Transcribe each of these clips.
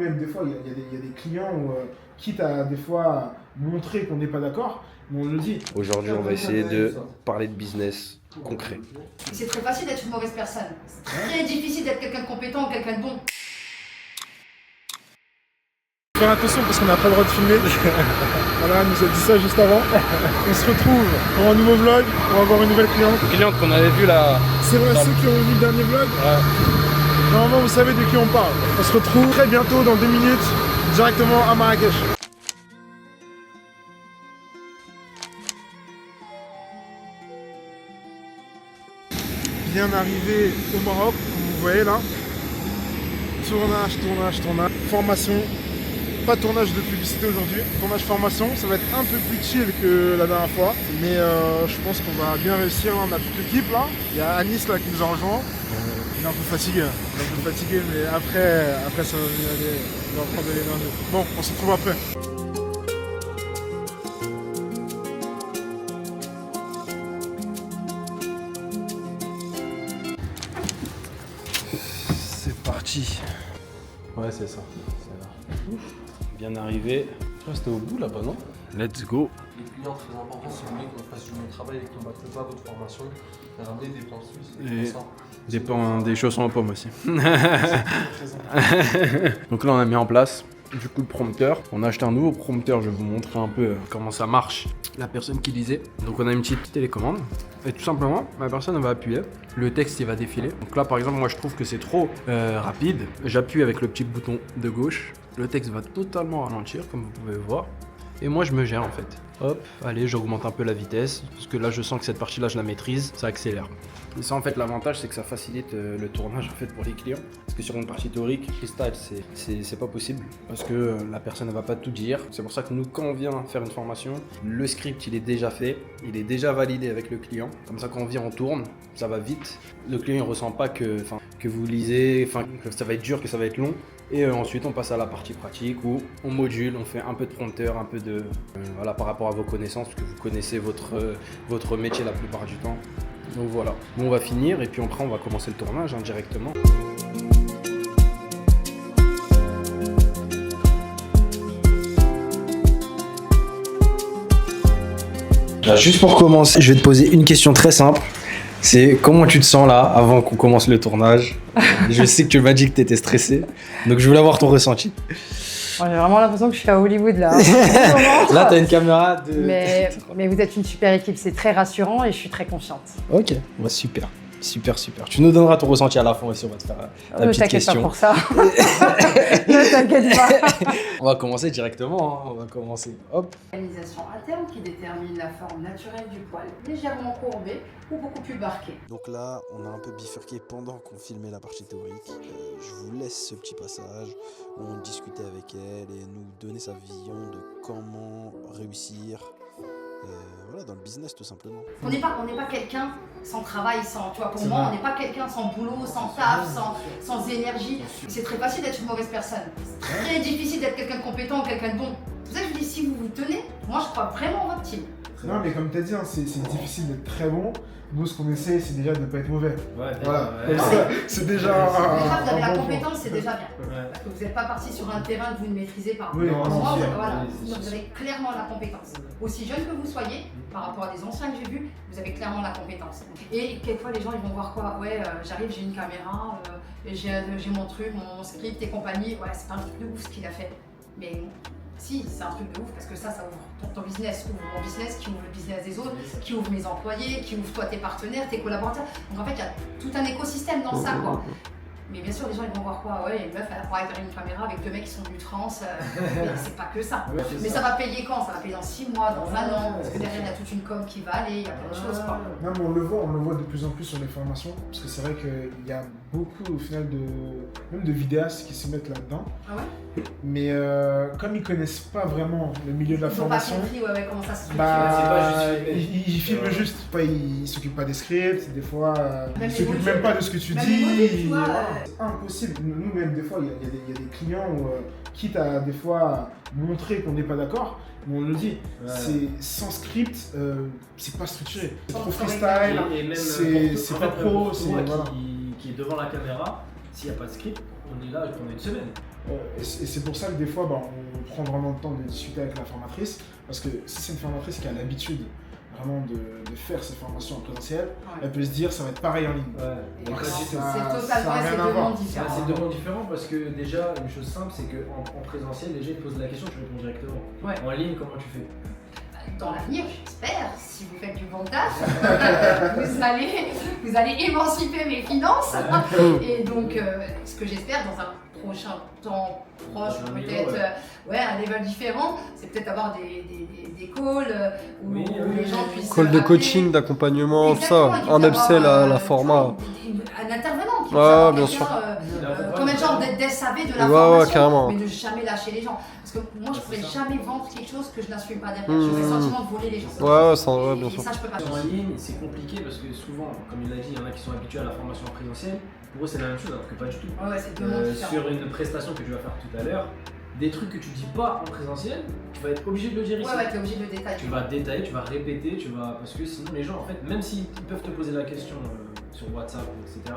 même des fois, il y a des clients où, quitte à des fois montrer qu'on n'est pas d'accord, mais on le dit. Aujourd'hui, on va essayer de parler de business concret. C'est très facile d'être une mauvaise personne. C'est très difficile d'être quelqu'un de compétent ou quelqu'un de bon. Faire attention parce qu'on n'a pas le droit de filmer. Voilà, elle nous a dit ça juste avant. On se retrouve pour un nouveau vlog, on va voir une nouvelle cliente. Une cliente qu'on avait vue là. C'est vrai, ceux qui ont vu le dernier vlog, normalement vous savez de qui on parle. On se retrouve très bientôt, dans 2 minutes, directement à Marrakech. Bien arrivé au Maroc, comme vous voyez là. Tournage. Formation. Pas tournage de publicité aujourd'hui, tournage formation, ça va être un peu plus chill que la dernière fois, mais je pense qu'on va bien réussir, on a toute l'équipe là, il y a Anis là qui nous a rejoint, il est un peu fatigué, mais après ça va bien aller, on va reprendre de l'énergie. Bon, on se retrouve après. C'est parti. Ouais, c'est ça. Bien arrivé. C'était au bout là-bas, non? Let's go. Les clients très importants, si vous voulez qu'on fasse du bon travail et qu'on ne batte pas votre formation, ramener des plans suisses. Des chaussons en pomme aussi. Donc là, on a mis en place du coup le prompteur. On a acheté un nouveau prompteur, je vais vous montrer un peu comment ça marche. La personne qui lisait. Donc on a une petite télécommande. Et tout simplement, la personne elle va appuyer. Le texte il va défiler. Donc là par exemple, moi je trouve que c'est trop rapide. J'appuie avec le petit bouton de gauche. Le texte va totalement ralentir, comme vous pouvez voir. Et moi je me gère en fait. Hop, allez, j'augmente un peu la vitesse. Parce que là je sens que cette partie là je la maîtrise. Ça accélère. Et ça en fait l'avantage c'est que ça facilite le tournage en fait pour les clients. Parce que sur une partie théorique, freestyle c'est pas possible. Parce que la personne ne va pas tout dire. C'est pour ça que nous quand on vient faire une formation, le script il est déjà fait. Il est déjà validé avec le client. Comme ça quand on vient on tourne, ça va vite. Le client il ressent pas que vous lisez, que ça va être dur, que ça va être long. Et ensuite on passe à la partie pratique où on module, on fait un peu de prompteur, un peu de... voilà, par rapport à vos connaissances, parce que vous connaissez votre métier la plupart du temps. Donc voilà, bon, on va finir et puis après on va commencer le tournage directement. Juste pour commencer, je vais te poser une question très simple. C'est comment tu te sens là, avant qu'on commence le tournage? Je sais que tu m'as dit que tu étais stressé, donc je voulais avoir ton ressenti. J'ai vraiment l'impression que je suis à Hollywood là. Là, tu as une caméra de... Mais vous êtes une super équipe, c'est très rassurant et je suis très confiante. Ok, bah, super. Tu nous donneras ton ressenti à la fin aussi, on va te faire ta petite question. Ne t'inquiète pas pour ça. Ne t'inquiète pas. On va commencer directement, hein. On va commencer. Hop. L'organisation interne qui détermine la forme naturelle du poil, légèrement courbé ou beaucoup plus barqué. Donc là, on a un peu bifurqué pendant qu'on filmait la partie théorique. Je vous laisse ce petit passage où on discutait avec elle et nous donnait sa vision de comment réussir voilà, dans le business tout simplement. On n'est pas quelqu'un sans travail, tu vois, pour moi, on n'est pas quelqu'un sans boulot, sans taf, sans énergie. C'est très facile d'être une mauvaise personne. C'est très difficile d'être quelqu'un de compétent ou quelqu'un de bon. C'est pour ça que je dis, si vous vous tenez, moi je crois vraiment en votre team. Non mais comme tu as dit, hein, c'est difficile d'être très bon. Nous ce qu'on essaie c'est déjà de ne pas être mauvais. Ouais, voilà, comme ça, c'est déjà Déjà vous avez la bon compétence, point. c'est déjà bien. Ouais. Parce que vous n'êtes pas parti sur un terrain que vous ne maîtrisez pas. Oui, moi, voilà. Vous avez clairement la compétence. Aussi jeune que vous soyez, par rapport à des anciens que j'ai vus, vous avez clairement la compétence. Et quelquefois les gens ils vont voir quoi? Ouais, j'arrive, j'ai une caméra, j'ai mon truc, mon script et compagnie. Ouais, c'est pas un truc de ouf ce qu'il a fait. Mais si, c'est un truc de ouf parce que ça ouvre ton business, ouvre mon business, qui ouvre le business des autres, qui ouvre mes employés, qui ouvre toi tes partenaires, tes collaborateurs. Donc en fait, il y a tout un écosystème dans ça, quoi. Mais bien sûr, les gens ils vont voir quoi? Ouais, une meuf elle apparaît derrière une caméra avec 2 mecs qui sont du trans. Mais c'est pas que ça. Ouais, mais ça va payer quand? Ça va payer dans 6 mois, dans 1 an. Parce que derrière, il y a toute une com qui va aller, il y a plein de choses, quoi. Non, mais on le voit de plus en plus sur les formations. Parce que c'est vrai qu'il y a beaucoup au final même de vidéastes qui se mettent là-dedans. Ah ouais? Mais comme ils connaissent pas vraiment le milieu de la formation, ils n'ont pas compris comment ça se structure. Ils filment juste, ils s'occupent pas des scripts, des fois ils s'occupent même pas de ce que tu dis. C'est impossible. Nous même des fois il y a des clients où quitte à des fois montrer qu'on n'est pas d'accord, mais on le dit, c'est sans script, c'est pas structuré. C'est trop freestyle, c'est pas pro, qui est devant la caméra, s'il n'y a pas de script, on est là pendant une semaine. Et c'est pour ça que des fois, on prend vraiment le temps de discuter avec la formatrice, parce que si c'est une formatrice qui a l'habitude vraiment de faire ses formations en présentiel, elle peut se dire ça va être pareil en ligne. Ouais. Donc C'est ça a totalement, rien c'est à deux voir. mondes différents. C'est deux mondes différents parce que déjà, une chose simple, c'est qu'en présentiel, les gens te posent la question, tu réponds directement. Ouais. En ligne, comment tu fais? Dans l'avenir, j'espère, si vous faites du bon taf, vous allez émanciper mes finances. Et donc, ce que j'espère dans un prochain temps proche, Dans un peut-être niveau, un level différent, c'est peut-être avoir des calls où Oui, les gens puissent. Call de appeler. coaching, d'accompagnement, tout Exactement, ça. et puis En d'avoir, upsell à la tu format. vois, un intervenant qui Ouais, puisse avoir bien quelqu'un, sûr. comme un genre d'SAV de la Ouais, formation, carrément. mais de jamais lâcher les gens. Parce que moi, je pourrais c'est ça. jamais vendre quelque chose que je n'assume pas derrière. J'ai le sentiment de voler les gens. Ouais, bien Et sûr. ça, je peux pas. En ligne, c'est compliqué parce que souvent, comme il l'a dit, il y en a qui sont habitués à la formation en présentiel. Pour eux, c'est la même chose, alors que pas du tout. Ouais, c'est deux mondes différents. Sur une prestation que tu vas faire tout à l'heure, des trucs que tu dis pas en présentiel, tu vas être obligé de le dire ici. Ouais, t'es obligé de le détailler. Tu vas détailler, tu vas répéter, parce que sinon les gens, en fait, même s'ils peuvent te poser la question sur WhatsApp, etc.,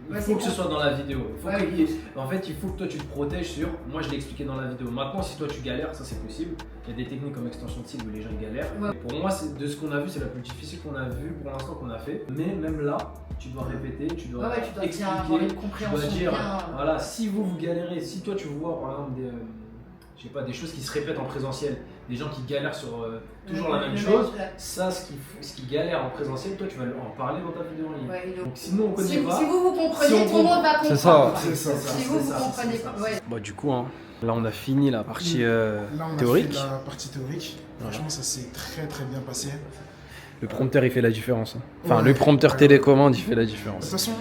il Ouais, faut c'est que ce bon. soit dans la vidéo. Il faut Ouais, en fait, il faut que toi tu te protèges sur. Moi, je l'ai expliqué dans la vidéo. Maintenant, si toi tu galères, ça c'est possible. Il y a des techniques comme extension de cible où les gens ils galèrent. Ouais. Mais pour moi, de ce qu'on a vu, c'est la plus difficile qu'on a vu pour l'instant qu'on a fait. Mais même là, tu dois répéter, tu dois Ouais, tu dois bien expliquer, avoir une tu dois compréhension dire, bien. voilà, si vous galérez, si toi tu vois par exemple je sais pas, des choses qui se répètent en présentiel, des gens qui galèrent sur toujours la même chose, ça, ce qui galère en présentiel, toi tu vas en parler dans ta vidéo en ligne. Ouais, Donc sinon on connaît si pas. vous comprenez, Si on tout le monde va comprendre. C'est ça. C'est ça. Si vous comprenez pas. Ouais. Bah du coup, là on a fini la partie Là, on a théorique. fait la partie théorique. Franchement, ça s'est très très bien passé. Le prompteur il fait la différence. Enfin, Ouais. le prompteur Ouais. télécommande il fait la De toute différence. façon,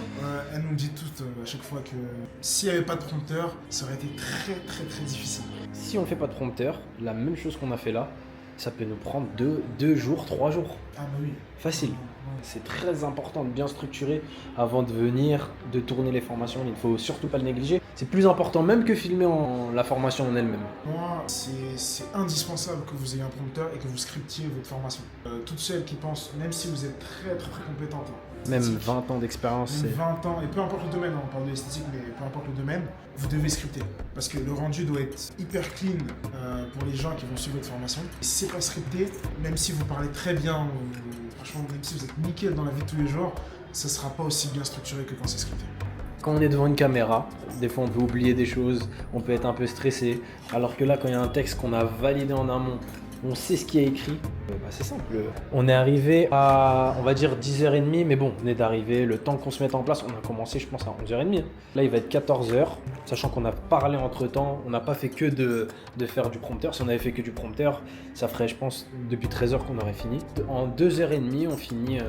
elle nous dit toutes à chaque fois que s'il n'y avait pas de prompteur, ça aurait été très très très difficile. Si on fait pas de prompteur, la même chose qu'on a fait là, ça peut nous prendre 2 jours, 3 jours. Ah bah oui. Facile. Ouais. C'est très important de bien structurer avant de venir, de tourner les formations. Il ne faut surtout pas le négliger. C'est plus important même que filmer la formation en elle-même. Moi, c'est indispensable que vous ayez un prompteur et que vous scriptiez votre formation. Toutes celles qui pensent, même si vous êtes très très très compétente, Même esthétique, 20 ans d'expérience, même c'est... 20 ans, et peu importe le domaine, on parle de l'esthétique, mais peu importe le domaine, vous devez scripter. Parce que le rendu doit être hyper clean pour les gens qui vont suivre votre formation. Et si c'est pas scripté, même si vous parlez très bien, franchement, même si vous êtes nickel dans la vie de tous les jours, ça sera pas aussi bien structuré que quand c'est scripté. Quand on est devant une caméra, des fois on peut oublier des choses, on peut être un peu stressé. Alors que là, quand il y a un texte qu'on a validé en amont, on sait ce qui est écrit, c'est simple. On est arrivé à, on va dire 10h30, mais bon, on est d'arriver, le temps qu'on se mette en place, on a commencé je pense à 11h30. Là il va être 14h, sachant qu'on a parlé entre temps, on n'a pas fait que de faire du prompteur. Si on avait fait que du prompteur, ça ferait je pense depuis 13h qu'on aurait fini. En 2h30, on finit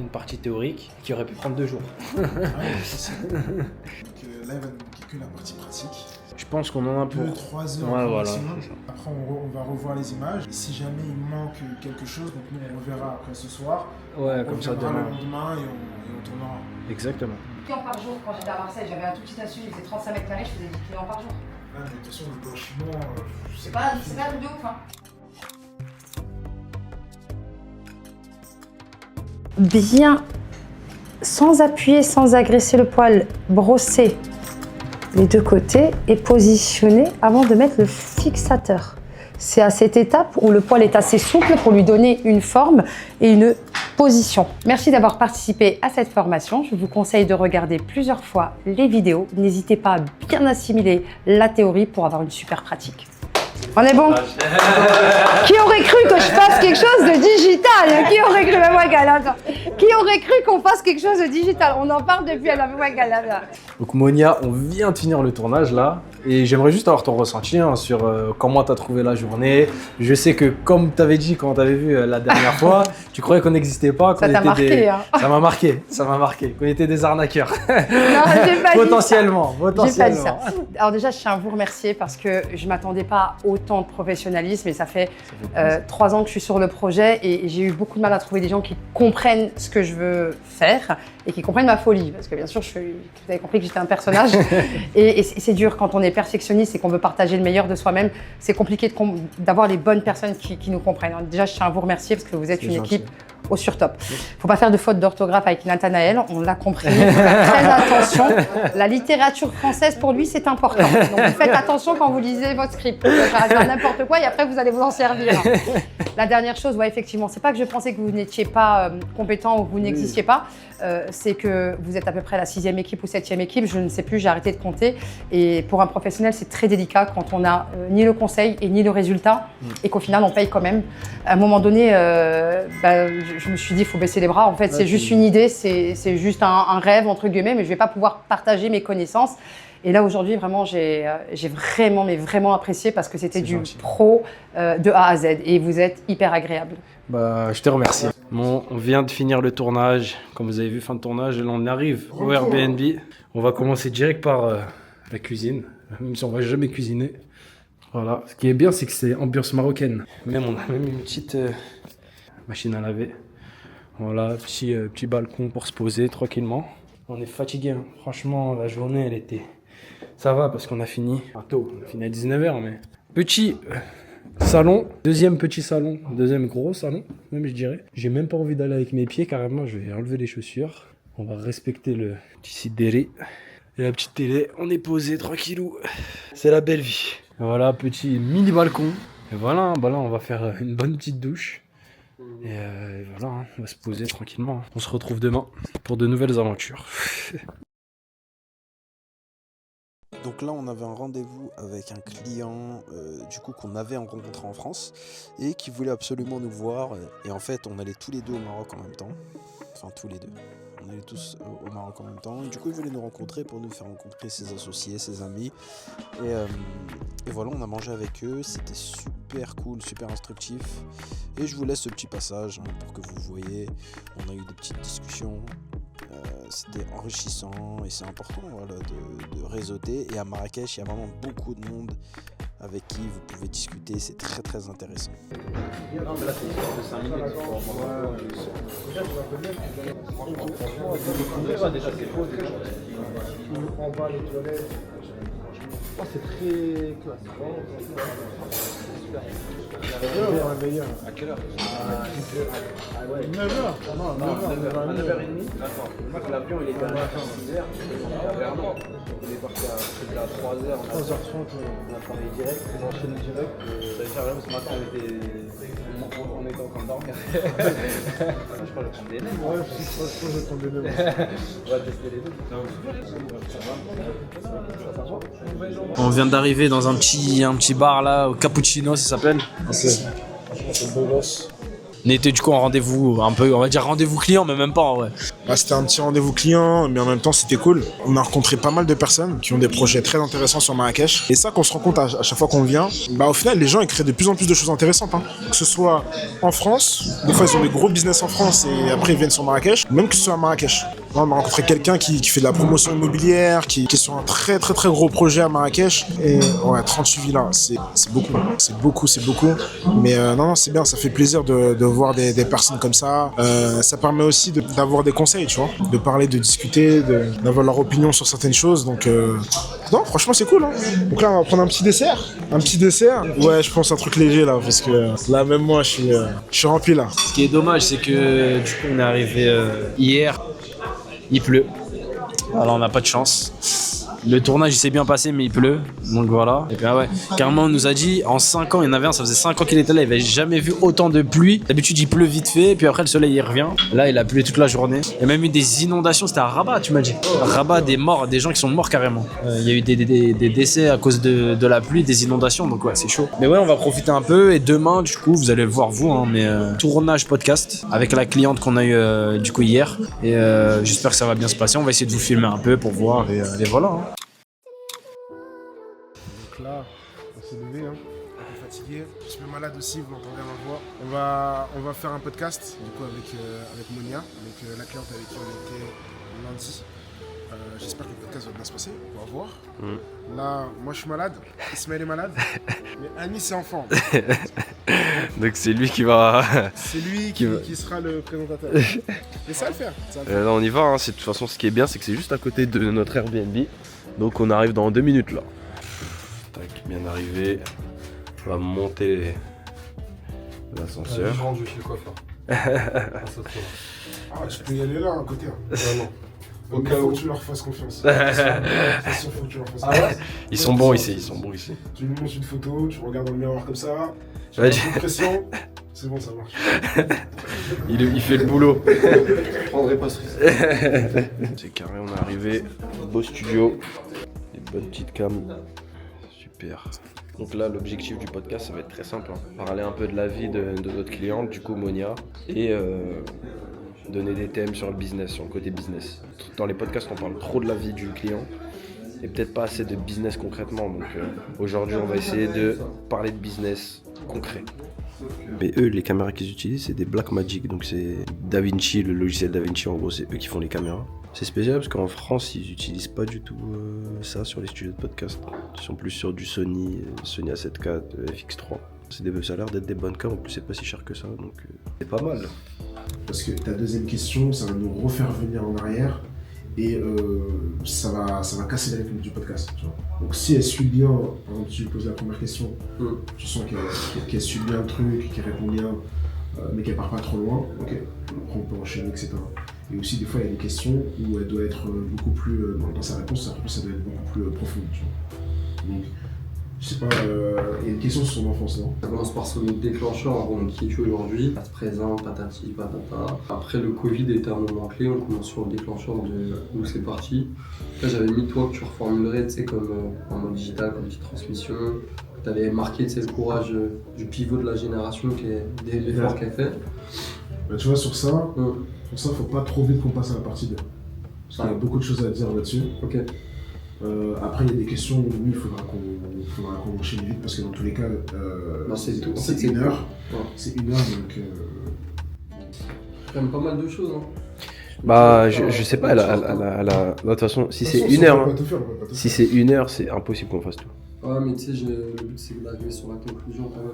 une partie théorique qui aurait pu prendre 2 jours. Ah ouais, c'est donc là, il va nous manquer que la partie pratique. Je pense qu'on en a pour 2-3 heures Ouais, au voilà, maximum. c'est ça. Après, on va revoir les images. Et si jamais il manque quelque chose, donc nous on reverra après ce soir. Ouais, On comme ça reviendra demain. le lendemain et on tournera. Exactement. Clients par jour, quand j'étais à Marseille, j'avais un tout petit astuce, il faisait 35 mètres carrés, je faisais 10 clients par jour. Ah, mais de toute façon, le blanchiment, C'est pas un truc de ouf, hein. Bien, sans appuyer, sans agresser le poil, brosser les deux côtés et positionner avant de mettre le fixateur. C'est à cette étape où le poil est assez souple pour lui donner une forme et une position. Merci d'avoir participé à cette formation. Je vous conseille de regarder plusieurs fois les vidéos. N'hésitez pas à bien assimiler la théorie pour avoir une super pratique. On est bon? Qui aurait cru que je fasse quelque chose de digital? Qui aurait cru? Mais moi, Galata. Qui aurait cru qu'on fasse quelque chose de digital? On en parle depuis elle a moi, Galata. Donc Monia, on vient de finir le tournage là, et j'aimerais juste avoir ton ressenti sur comment tu as trouvé la journée. Je sais que comme tu avais dit quand tu avais vu la dernière fois, tu croyais qu'on n'existait pas, qu'on Ça t'a était marqué, des... hein. Ça m'a marqué, qu'on était des arnaqueurs. Non, j'ai pas dit ça. Potentiellement. J'ai pas dit ça. Alors déjà, je tiens à vous remercier parce que je ne m'attendais pas à autant de professionnalisme et ça fait 3 ans que je suis sur le projet et j'ai eu beaucoup de mal à trouver des gens qui comprennent ce que je veux faire et qui comprennent ma folie. Parce que bien sûr, vous avez compris que j'étais un personnage et c'est dur quand on est perfectionniste et qu'on veut partager le meilleur de soi-même. C'est compliqué d'avoir les bonnes personnes qui nous comprennent. Alors déjà, je tiens à vous remercier parce que vous êtes C'est une gentil. équipe au surtop. Faut pas faire de faute d'orthographe avec Nathanaël, on l'a compris. Faut faire très attention. La littérature française, pour lui, c'est important. Donc vous faites attention quand vous lisez votre script. Vous allez faire n'importe quoi et après vous allez vous en servir. La dernière chose, ouais, effectivement, c'est pas que je pensais que vous n'étiez pas compétent ou que vous n'existiez pas, c'est que vous êtes à peu près la 6e équipe ou 7e équipe, je ne sais plus, j'ai arrêté de compter. Et pour un professionnel, c'est très délicat quand on n'a ni le conseil et ni le résultat et qu'au final, on paye quand même. À un moment donné, je me suis dit, il faut baisser les bras. En fait, c'est juste une idée, c'est juste un rêve, entre guillemets, mais je ne vais pas pouvoir partager mes connaissances. Et là, aujourd'hui, vraiment, j'ai vraiment apprécié parce que c'était du pro de A à Z. Et vous êtes hyper agréable. Bah, je te remercie. Bon, on vient de finir le tournage. Comme vous avez vu, fin de tournage, et là, on arrive au Airbnb. On va commencer direct par la cuisine, même si on va jamais cuisiner. Voilà. Ce qui est bien, c'est que c'est ambiance marocaine. Même, on a même une petite machine à laver. Voilà, petit balcon pour se poser tranquillement. On est fatigué, hein. Franchement, la journée, elle était... Ça va parce qu'on a fini tôt, on a fini à 19h, mais... Petit salon, deuxième petit salon, deuxième gros salon, même je dirais. J'ai même pas envie d'aller avec mes pieds, carrément, je vais enlever les chaussures. On va respecter le petit sidéré. Et la petite télé, on est posé tranquillou. C'est la belle vie. Et voilà, petit mini balcon. Et voilà, bah là, on va faire une bonne petite douche. Et voilà, hein, on va se poser tranquillement. On se retrouve demain pour de nouvelles aventures. Donc là, on avait un rendez-vous avec un client du coup qu'on avait rencontré en France et qui voulait absolument nous voir. Et en fait, on allait tous les deux au Maroc en même temps. Enfin, tous les deux. On allait tous au Maroc en même temps. Et du coup, il voulait nous rencontrer pour nous faire rencontrer ses associés, ses amis. Et voilà, on a mangé avec eux. C'était super cool, super instructif. Et je vous laisse ce petit passage hein, pour que vous voyez. On a eu des petites discussions. C'était enrichissant et c'est important voilà, de réseauter. Et à Marrakech, il y a vraiment beaucoup de monde avec qui vous pouvez discuter. C'est très très intéressant. Non, mais là, c'est une histoire de 5 minutes. Déjà, c'est faux. En bas, les toilettes. Oh, c'est très classe. À quelle heure? À 9h. Non, 9h30. D'accord. Moi, l'avion, il était à 6h. On est parti à 3h. 3h30. On a travaillé direct. On a enchaîné direct. Ça veut dire, ce matin, on était en train de dormir. Je crois que je vais prendre des nems. Ouais, je vais prendre des nems. On va tester les deux. On vient d'arriver dans un petit bar là, au Cappuccino ça s'appelle. On était du coup en rendez-vous, un peu, on va dire rendez-vous client, mais même pas en vrai. Bah, c'était un petit rendez-vous client, mais en même temps c'était cool. On a rencontré pas mal de personnes qui ont des projets très intéressants sur Marrakech. Et ça qu'on se rend compte à chaque fois qu'on vient, bah au final les gens ils créent de plus en plus de choses intéressantes. Hein. Que ce soit en France, des fois ils ont des gros business en France et après ils viennent sur Marrakech, ou même que ce soit à Marrakech. Là, on a rencontré quelqu'un qui fait de la promotion immobilière, qui est sur un très très très gros projet à Marrakech. Et ouais, 38 villas, c'est beaucoup. Mais non, c'est bien, ça fait plaisir de voir des personnes comme ça. Ça permet aussi d'avoir des conseils, tu vois, de parler, de discuter, d'avoir leur opinion sur certaines choses. Donc non, franchement c'est cool. Hein. Donc là on va prendre un petit dessert. Ouais, je pense un truc léger là, parce que là même moi je suis rempli là. Ce qui est dommage, c'est que du coup on est arrivé hier, il pleut. Alors on n'a pas de chance. Le tournage il s'est bien passé mais il pleut, donc voilà. Et puis ouais, carrément on nous a dit en 5 ans, il y en avait un, ça faisait 5 ans qu'il était là, il avait jamais vu autant de pluie. D'habitude il pleut vite fait, et puis après le soleil il revient. Là il a plu toute la journée. Il y a même eu des inondations, c'était à Rabat tu m'as dit. Rabat, des morts, des gens qui sont morts carrément. Il y a eu des décès à cause de la pluie, des inondations, donc ouais c'est chaud. Mais ouais on va profiter un peu et demain du coup vous allez le voir vous, hein, mais tournage podcast avec la cliente qu'on a eu du coup hier. Et j'espère que ça va bien se passer, on va essayer de vous filmer un peu pour voir et voilà. Hein. Là, on s'est levé, hein, un peu fatigué. Je suis malade aussi, vous l'entendez à ma voix. On va faire un podcast du coup avec Monia, avec la cliente avec qui on était lundi. J'espère que le podcast va bien se passer, on va voir. Là, moi je suis malade, Ismaël est malade, mais Annie c'est en forme. Donc c'est lui qui va... C'est lui qui sera le présentateur. Mais ça va le faire. Là on y va, hein. De toute façon ce qui est bien c'est que c'est juste à côté de notre Airbnb. Donc on arrive dans 2 minutes là. Tac, bien arrivé. On va monter l'ascenseur. Je rentre chez le coiffeur. je peux y aller là, à côté. Vraiment. Au Il cas faut où. que tu leur fasses confiance. Faut que tu leur fasses confiance. Ils sont bons ici, ils sont bons ici. Tu lui montres une photo, tu regardes dans le miroir comme ça. Tu Ouais, mets une pression. C'est bon, ça marche. Il fait le boulot. Je prendrai pas ce risque. C'est carré, on est arrivé. Beau studio. Des bonnes petites cams. Super. Donc là, l'objectif du podcast, ça va être très simple. Parler un peu de la vie de notre cliente, du coup Monia, et donner des thèmes sur le business, sur le côté business. Dans les podcasts, on parle trop de la vie du client et peut-être pas assez de business concrètement. Donc aujourd'hui, on va essayer de parler de business concret. Mais eux, les caméras qu'ils utilisent, c'est des Blackmagic. Donc c'est DaVinci, le logiciel DaVinci, en gros, c'est eux qui font les caméras. C'est spécial parce qu'en France, ils n'utilisent pas du tout ça sur les studios de podcast. Ils sont plus sur du Sony A7 IV, FX3. Ça a l'air d'être des bonnes cams, en plus c'est pas si cher que ça, donc c'est pas mal. Parce que ta deuxième question, ça va nous refaire venir en arrière et ça va casser la rythme du podcast. Tu vois. Donc si elle suit bien, quand tu lui poses la première question, tu sens qu'elle suit bien le truc, qu'elle répond bien, mais qu'elle part pas trop loin, ok, après on peut enchaîner, etc. Et aussi des fois il y a des questions où elle doit être beaucoup plus, dans sa réponse, ça doit être beaucoup plus profond. Tu vois. Donc, je sais pas, il y a une question sur son enfance, non? Ça commence par son déclencheur, en gros, qui est aujourd'hui, pas de présent, patati, patata. Après, le Covid était un moment clé, on commence sur le déclencheur de où c'est parti. Là, j'avais mis toi que tu reformulerais, tu sais, comme en mode digital, comme petite transmission. Tu avais marqué, tu sais, le courage du pivot de la génération, des efforts qu'elle fait. Bah, tu vois, sur ça, faut pas trop vite qu'on passe à la partie 2. Parce qu'il y a beaucoup de choses à dire là-dessus. Ok. Après, il y a des questions où oui, il faudra qu'on enchaîne vite parce que dans tous les cas, c'est tout. C'est une heure. Ouais. C'est une heure donc. Quand même pas mal de choses. Hein. Bah, je sais pas, elle a... De toute façon, si c'est une heure, si c'est une heure, c'est impossible qu'on fasse tout. Ouais, mais tu sais, le but c'est d'arriver sur la conclusion quand même.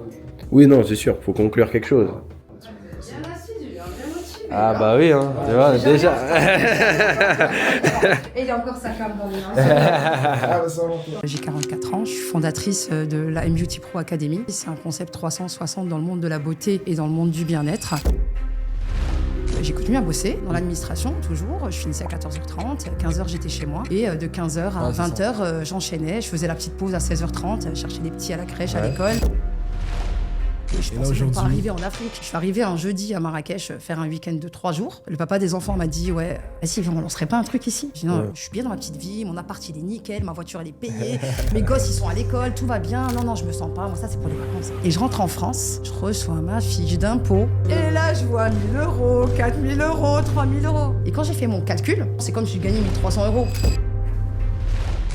Oui, non, c'est sûr, faut conclure quelque chose. Bien assidu, bien motivé. Ah bah oui, hein, tu vois, déjà. Et il y a encore sa cam dans les mains. J'ai 44 ans, je suis fondatrice de la M-Beauty Pro Academy. C'est un concept 360 dans le monde de la beauté et dans le monde du bien-être. J'ai continué à bosser dans l'administration, toujours. Je finissais à 14h30, 15h j'étais chez moi. Et de 15h à 20h, j'enchaînais. Je faisais la petite pause à 16h30, chercher les petits à la crèche, à l'école. Et je pensais même pas arriver en Afrique. Je suis arrivée un jeudi à Marrakech faire un week-end de 3 jours. Le papa des enfants m'a dit ouais, vas-y, on lancerait pas un truc ici. J'ai dit non, je suis bien dans ma petite vie, mon appart il est nickel, ma voiture elle est payée, mes gosses ils sont à l'école, tout va bien. Non, je me sens pas, moi ça c'est pour les vacances. Et je rentre en France, je reçois ma fiche d'impôt. Et là je vois 1 000 euros, 4 000 euros, 3 000 euros. Et quand j'ai fait mon calcul, c'est comme si je gagnais 1 300 euros.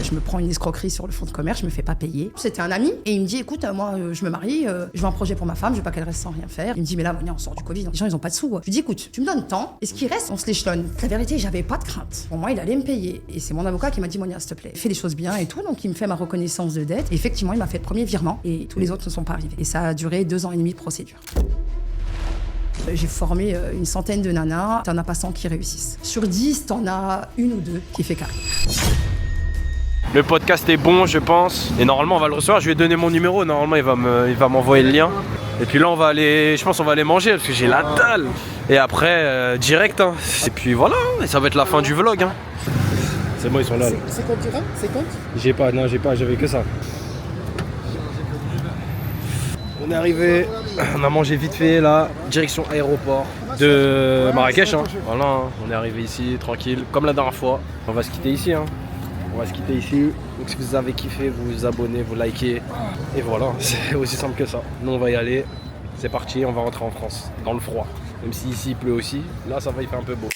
Je me prends une escroquerie sur le fonds de commerce, je me fais pas payer. C'était un ami et il me dit écoute, moi je me marie, je veux un projet pour ma femme, je veux pas qu'elle reste sans rien faire. Il me dit mais là, Monia, on sort du Covid, les gens ils ont pas de sous. Je lui dis écoute, tu me donnes tant et ce qui reste, on se l'échelonne. La vérité, j'avais pas de crainte. Pour moi, il allait me payer. Et c'est mon avocat qui m'a dit Monia, s'il te plaît, fais les choses bien et tout. Donc il me fait ma reconnaissance de dette. Et effectivement, il m'a fait le premier virement et tous les autres ne sont pas arrivés. Et ça a duré 2 ans et demi de procédure. J'ai formé une centaine de nanas, t'en as pas 100 qui réussissent. Sur 10, t'en as 1 ou 2 qui fait carré. Le podcast est bon, je pense. Et normalement, on va le recevoir. Je lui ai donné mon numéro. Normalement, il va m'envoyer le lien. Et puis là, je pense qu'on va aller manger parce que j'ai la dalle. Et après, direct. Hein. Et puis voilà. Et ça va être la fin du vlog. Hein. C'est bon, ils sont là. C'est quoi le dirham? C'est quoi? J'avais que ça. On est arrivé. On a mangé vite fait là. Direction aéroport de Marrakech. Hein. Voilà, hein. On est arrivé ici, tranquille. Comme la dernière fois. On va se quitter ici. Hein. On va se quitter ici, donc si vous avez kiffé, vous vous abonnez, vous likez, et voilà, c'est aussi simple que ça. Nous on va y aller, c'est parti, on va rentrer en France, dans le froid. Même si ici il pleut aussi, là ça va, il fait un peu beau.